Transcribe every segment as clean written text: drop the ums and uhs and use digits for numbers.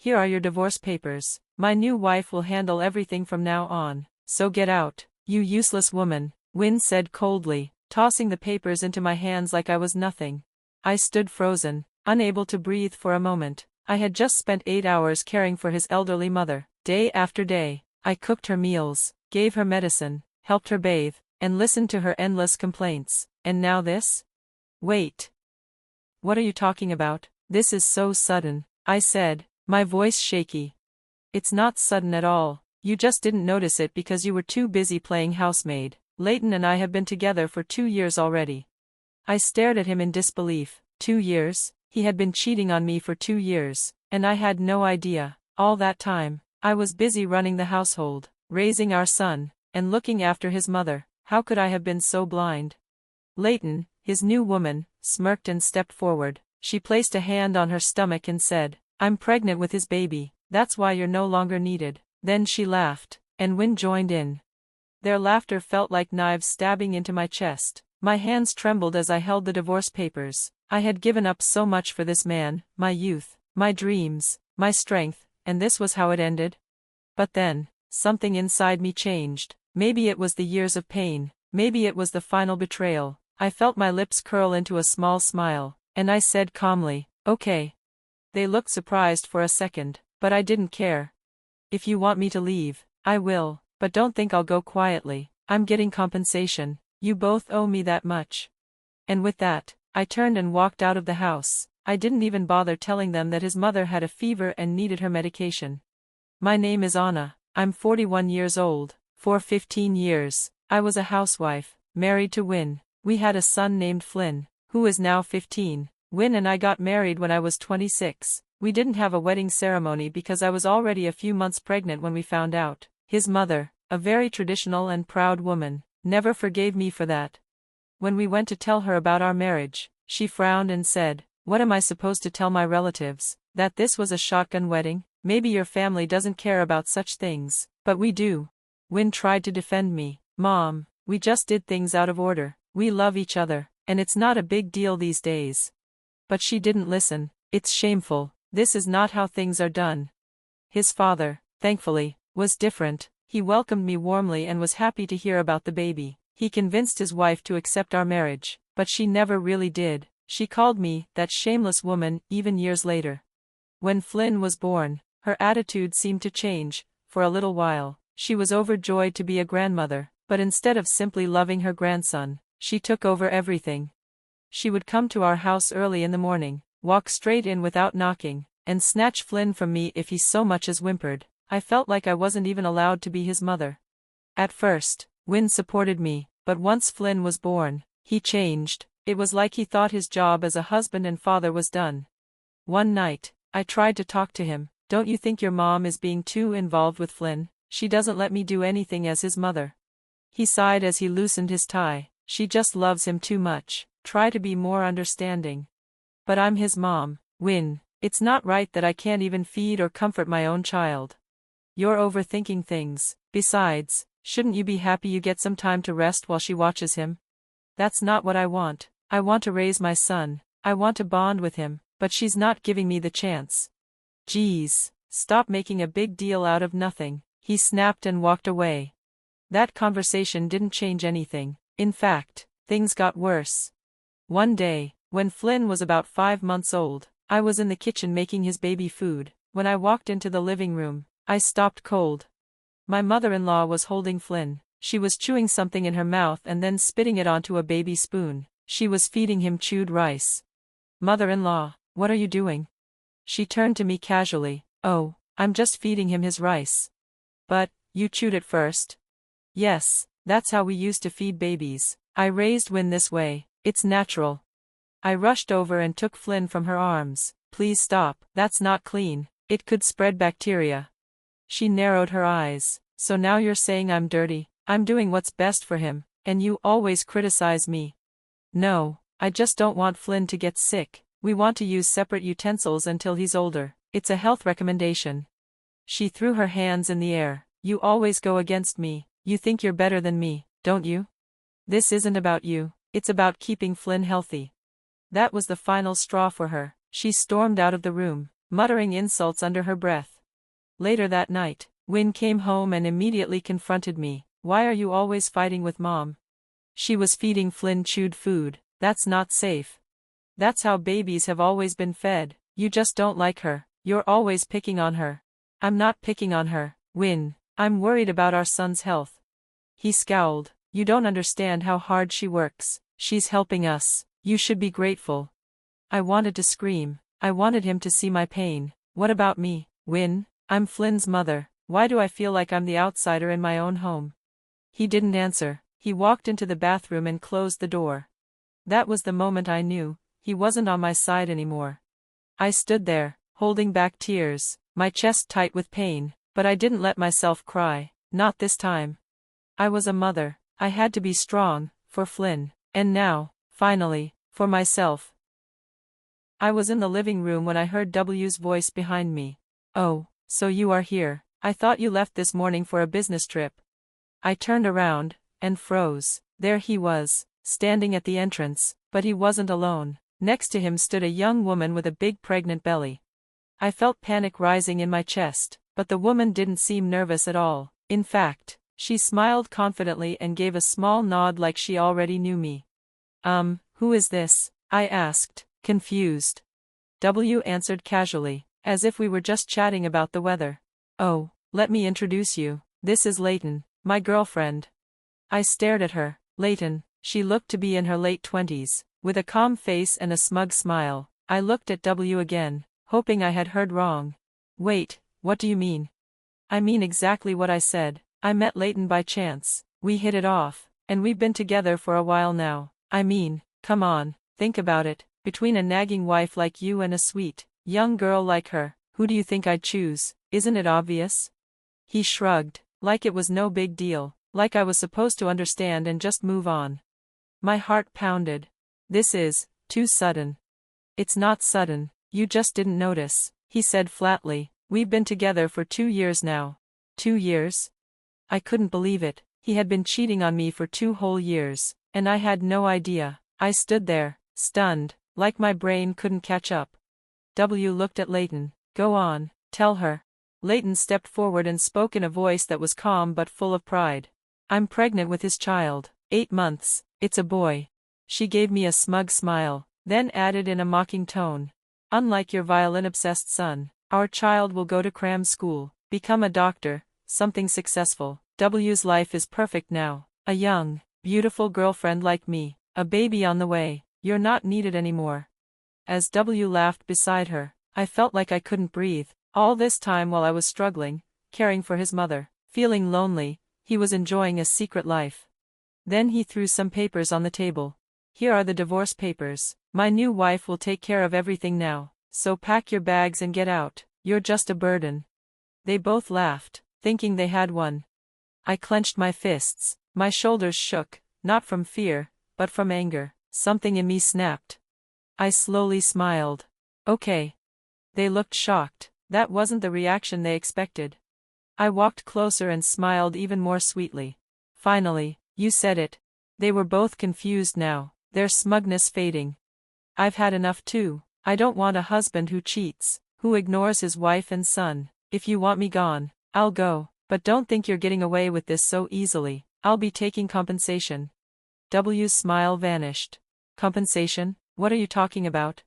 Here are your divorce papers. My new wife will handle everything from now on, so get out, you useless woman, Win said coldly, tossing the papers into my hands like I was nothing. I stood frozen, unable to breathe for a moment. I had just spent 8 hours caring for his elderly mother. Day after day, I cooked her meals, gave her medicine, helped her bathe, and listened to her endless complaints. And now this? Wait. What are you talking about? This is so sudden, I said, my voice shaky. It's not sudden at all. You just didn't notice it because you were too busy playing housemaid. Leighton and I have been together for 2 years already. I stared at him in disbelief. 2 years? He had been cheating on me for 2 years, and I had no idea. All that time, I was busy running the household, raising our son, and looking after his mother. How could I have been so blind? Leighton, his new woman, smirked and stepped forward. She placed a hand on her stomach and said, I'm pregnant with his baby, that's why you're no longer needed. Then she laughed, and Win joined in. Their laughter felt like knives stabbing into my chest. My hands trembled as I held the divorce papers. I had given up so much for this man, my youth, my dreams, my strength, and this was how it ended? But then, something inside me changed. Maybe it was the years of pain, maybe it was the final betrayal. I felt my lips curl into a small smile, and I said calmly, okay. They looked surprised for a second, but I didn't care. If you want me to leave, I will, but don't think I'll go quietly. I'm getting compensation. You both owe me that much. And with that, I turned and walked out of the house. I didn't even bother telling them that his mother had a fever and needed her medication. My name is Anna. I'm 41 years old. For 15 years, I was a housewife, married to Win. We had a son named Flynn, who is now 15. Win and I got married when I was 26. We didn't have a wedding ceremony because I was already a few months pregnant when we found out. His mother, a very traditional and proud woman, never forgave me for that. When we went to tell her about our marriage, she frowned and said, what am I supposed to tell my relatives? That this was a shotgun wedding? Maybe your family doesn't care about such things, but we do. Win tried to defend me. Mom, we just did things out of order. We love each other, and it's not a big deal these days. But she didn't listen. It's shameful. This is not how things are done. His father, thankfully, was different. He welcomed me warmly and was happy to hear about the baby. He convinced his wife to accept our marriage, but she never really did. She called me that shameless woman even years later. When Flynn was born, her attitude seemed to change. For a little while, she was overjoyed to be a grandmother, but instead of simply loving her grandson, she took over everything. She would come to our house early in the morning, walk straight in without knocking, and snatch Flynn from me if he so much as whimpered. I felt like I wasn't even allowed to be his mother. At first, Win supported me, but once Flynn was born, he changed. It was like he thought his job as a husband and father was done. One night, I tried to talk to him. Don't you think your mom is being too involved with Flynn? She doesn't let me do anything as his mother. He sighed as he loosened his tie. She just loves him too much. Try to be more understanding. But I'm his mom, Win. It's not right that I can't even feed or comfort my own child. You're overthinking things. Besides, shouldn't you be happy you get some time to rest while she watches him? That's not what I want. I want to raise my son. I want to bond with him, but she's not giving me the chance. Geez, stop making a big deal out of nothing, he snapped and walked away. That conversation didn't change anything. In fact, things got worse. One day, when Flynn was about 5 months old, I was in the kitchen making his baby food. When I walked into the living room, I stopped cold. My mother-in-law was holding Flynn. She was chewing something in her mouth and then spitting it onto a baby spoon. She was feeding him chewed rice. Mother-in-law, what are you doing? She turned to me casually. Oh, I'm just feeding him his rice. But, you chewed it first? Yes, that's how we used to feed babies. I raised Win this way. It's natural. I rushed over and took Flynn from her arms. Please stop. That's not clean. It could spread bacteria. She narrowed her eyes. So now you're saying I'm dirty? I'm doing what's best for him, and you always criticize me. No, I just don't want Flynn to get sick. We want to use separate utensils until he's older. It's a health recommendation. She threw her hands in the air. You always go against me. You think you're better than me, don't you? This isn't about you. It's about keeping Flynn healthy. That was the final straw for her. She stormed out of the room. muttering insults under her breath. Later that night, Win came home and immediately confronted me. Why are you always fighting with Mom? She was feeding Flynn chewed food. That's not safe. That's how babies have always been fed. You just don't like her. You're always picking on her. I'm not picking on her, Win. I'm worried about our son's health. He scowled. You don't understand how hard she works. She's helping us. You should be grateful. I wanted to scream. I wanted him to see my pain. What about me, Win? I'm Flynn's mother. Why do I feel like I'm the outsider in my own home? He didn't answer. He walked into the bathroom and closed the door. That was the moment I knew he wasn't on my side anymore. I stood there, holding back tears, my chest tight with pain, but I didn't let myself cry, not this time. I was a mother. I had to be strong, for Flynn, and now, finally, for myself. I was in the living room when I heard W's voice behind me. Oh, so you are here. I thought you left this morning for a business trip. I turned around, and froze. There he was, standing at the entrance, but he wasn't alone. Next to him stood a young woman with a big pregnant belly. I felt panic rising in my chest, but the woman didn't seem nervous at all. In fact, she smiled confidently and gave a small nod like she already knew me. Who is this? I asked, confused. W answered casually, as if we were just chatting about the weather. Oh, let me introduce you. This is Leighton, my girlfriend. I stared at her. Leighton, she looked to be in her late 20s, with a calm face and a smug smile. I looked at W again, hoping I had heard wrong. Wait, what do you mean? I mean exactly what I said. I met Leighton by chance. We hit it off, and we've been together for a while now. I mean, come on, think about it. Between a nagging wife like you and a sweet, young girl like her, who do you think I'd choose? Isn't it obvious? He shrugged, like it was no big deal, like I was supposed to understand and just move on. My heart pounded. This is too sudden. It's not sudden, you just didn't notice, he said flatly. We've been together for 2 years now. 2 years? I couldn't believe it. He had been cheating on me for 2 whole years, and I had no idea. I stood there, stunned, like my brain couldn't catch up. W looked at Leighton. Go on, tell her. Leighton stepped forward and spoke in a voice that was calm but full of pride. I'm pregnant with his child. 8 months, it's a boy. She gave me a smug smile, then added in a mocking tone. Unlike your violin-obsessed son, our child will go to cram school, become a doctor, something successful. W's life is perfect now. A young, beautiful girlfriend like me, a baby on the way. You're not needed anymore. As W laughed beside her, I felt like I couldn't breathe. All this time while I was struggling, caring for his mother, feeling lonely, he was enjoying a secret life. Then he threw some papers on the table. Here are the divorce papers. My new wife will take care of everything now, so pack your bags and get out. You're just a burden. They both laughed, thinking they had won. I clenched my fists. My shoulders shook, not from fear, but from anger. Something in me snapped. I slowly smiled. Okay. They looked shocked. That wasn't the reaction they expected. I walked closer and smiled even more sweetly. Finally, you said it. They were both confused now, their smugness fading. I've had enough too. I don't want a husband who cheats, who ignores his wife and son. If you want me gone, I'll go, but don't think you're getting away with this so easily. I'll be taking compensation. W's smile vanished. Compensation? What are you talking about?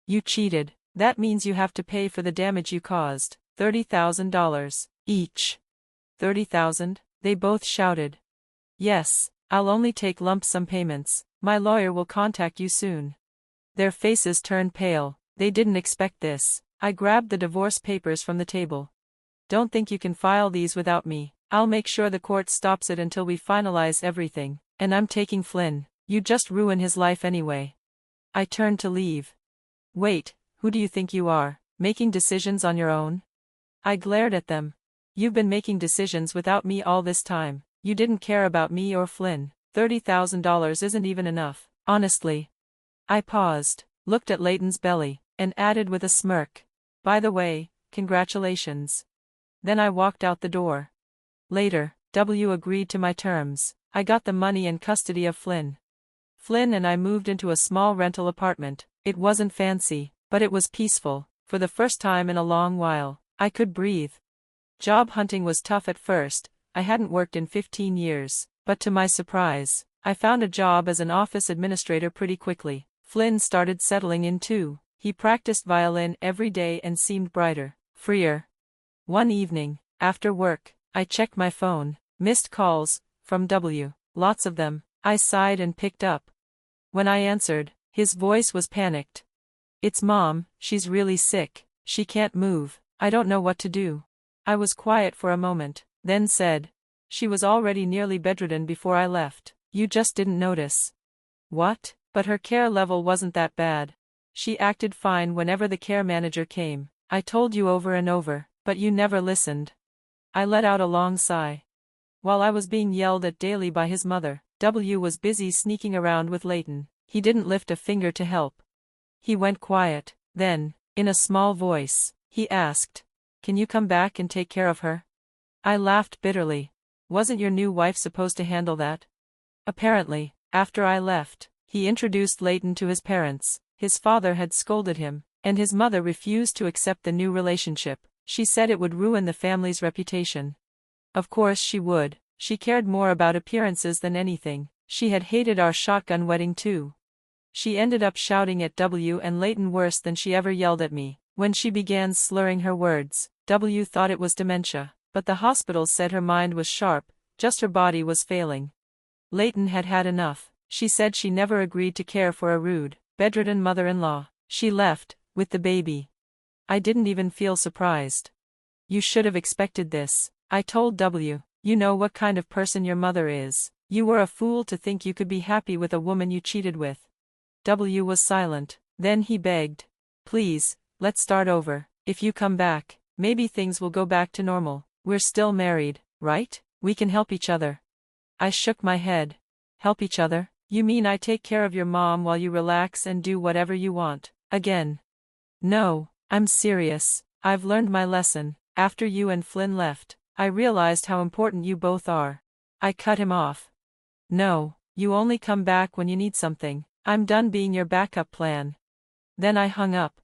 You cheated. That means you have to pay for the damage you caused. $30,000 each. 30,000? They both shouted. Yes, I'll only take lump sum payments. My lawyer will contact you soon. Their faces turned pale. They didn't expect this. I grabbed the divorce papers from the table. Don't think you can file these without me. I'll make sure the court stops it until we finalize everything. And I'm taking Flynn. You just ruin his life anyway. I turned to leave. Wait, who do you think you are, making decisions on your own? I glared at them. You've been making decisions without me all this time. You didn't care about me or Flynn. $30,000 isn't even enough, honestly. I paused, looked at Leighton's belly, and added with a smirk. By the way, congratulations. Then I walked out the door. Later, W agreed to my terms. I got the money and custody of Flynn. Flynn and I moved into a small rental apartment. It wasn't fancy, but it was peaceful. For the first time in a long while, I could breathe. Job hunting was tough at first. I hadn't worked in 15 years, but to my surprise, I found a job as an office administrator pretty quickly. Flynn started settling in too. He practiced violin every day and seemed brighter, freer. One evening, after work, I checked my phone. Missed calls, from W. Lots of them. I sighed and picked up. When I answered, his voice was panicked. "It's Mom, she's really sick, she can't move, I don't know what to do." I was quiet for a moment, then said, "She was already nearly bedridden before I left, you just didn't notice." "What? But her care level wasn't that bad. She acted fine whenever the care manager came. I told you over and over, but you never listened." I let out a long sigh. While I was being yelled at daily by his mother, W was busy sneaking around with Leighton. He didn't lift a finger to help. He went quiet, then, in a small voice, he asked, "Can you come back and take care of her?" I laughed bitterly. "Wasn't your new wife supposed to handle that?" Apparently, after I left, he introduced Leighton to his parents. His father had scolded him, and his mother refused to accept the new relationship. She said it would ruin the family's reputation. Of course she would. She cared more about appearances than anything. She had hated our shotgun wedding too. She ended up shouting at W and Leighton worse than she ever yelled at me. When she began slurring her words, W thought it was dementia, but the hospital said her mind was sharp, just her body was failing. Leighton had had enough. She said she never agreed to care for a rude, bedridden mother-in-law. She left, with the baby. I didn't even feel surprised. "You should have expected this," I told W. "You know what kind of person your mother is. You were a fool to think you could be happy with a woman you cheated with." W was silent. Then he begged, "Please, let's start over. If you come back, maybe things will go back to normal. We're still married, right? We can help each other." I shook my head. "Help each other? You mean I take care of your mom while you relax and do whatever you want, again?" "No, I'm serious. I've learned my lesson. After you and Flynn left, I realized how important you both are." I cut him off. "No, you only come back when you need something. I'm done being your backup plan." Then I hung up.